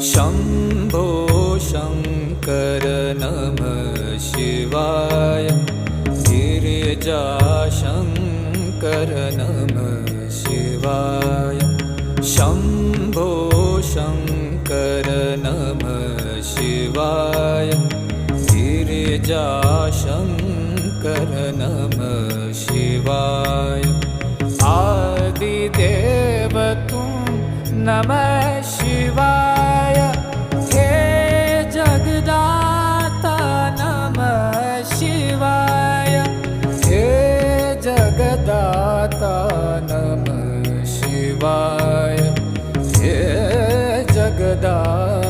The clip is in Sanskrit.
शम्भो शङ्कर नमः शिवाय। गिरिजाशङ्कर नमः शिवाय। शम्भो शङ्कर नमः शिवाय। गिरिजाशङ्कर नमः शिवाय। आदिदेव तुम नमः शिवाय। हे जगदाता नमः शिवाय। हे जगदाता नमः शिवाय। हे जगदाता